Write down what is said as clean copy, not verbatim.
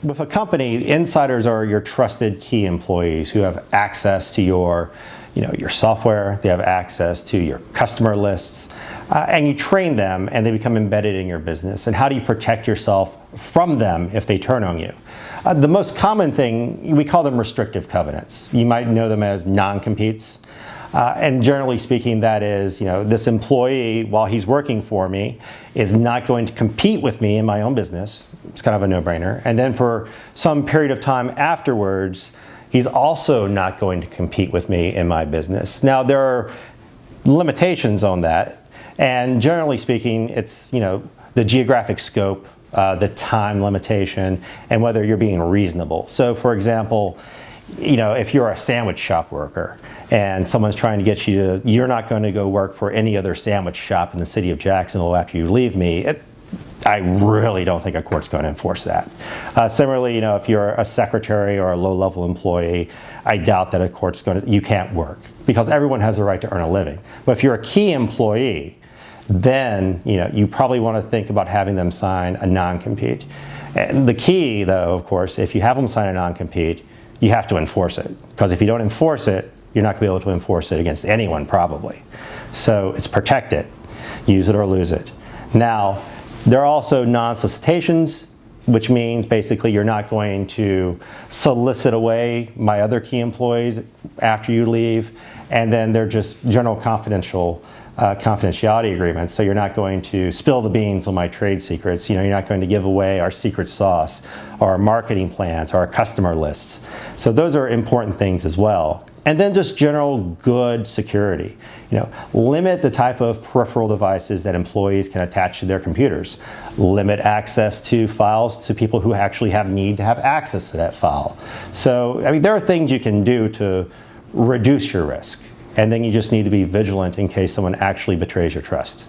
with a company, insiders are your trusted key employees who have access to your software, they have access to your customer lists, and you train them and they become embedded in your business. And how do you protect yourself from them if they turn on you? The most common thing, we call them restrictive covenants. You might know them as non-competes. And generally speaking, that is, this employee, while he's working for me, is not going to compete with me in my own business. It's kind of a no-brainer. And then for some period of time afterwards, he's also not going to compete with me in my business. Now, there are limitations on that. And generally speaking, it's, the geographic scope, the time limitation, and whether you're being reasonable. So, for example, if you're a sandwich shop worker and someone's trying to get you you're not going to go work for any other sandwich shop in the city of Jacksonville after you leave me, I really don't think a court's going to enforce that. Similarly, if you're a secretary or a low-level employee, I doubt that a court's you can't work because everyone has a right to earn a living. But if you're a key employee, then you probably want to think about having them sign a non-compete. And the key, though, of course, if you have them sign a non-compete, you have to enforce it. Because if you don't enforce it, you're not going to be able to enforce it against anyone, probably. So it's protect it, use it or lose it. Now, there are also non-solicitations, which means basically you're not going to solicit away my other key employees after you leave, and then they're just general confidentiality agreements, so you're not going to spill the beans on my trade secrets. You're not going to give away our secret sauce, or our marketing plans, or our customer lists. So those are important things as well. And then just general good security. Limit the type of peripheral devices that employees can attach to their computers. Limit access to files to people who actually need to have access to that file. So, there are things you can do to reduce your risk. And then you just need to be vigilant in case someone actually betrays your trust.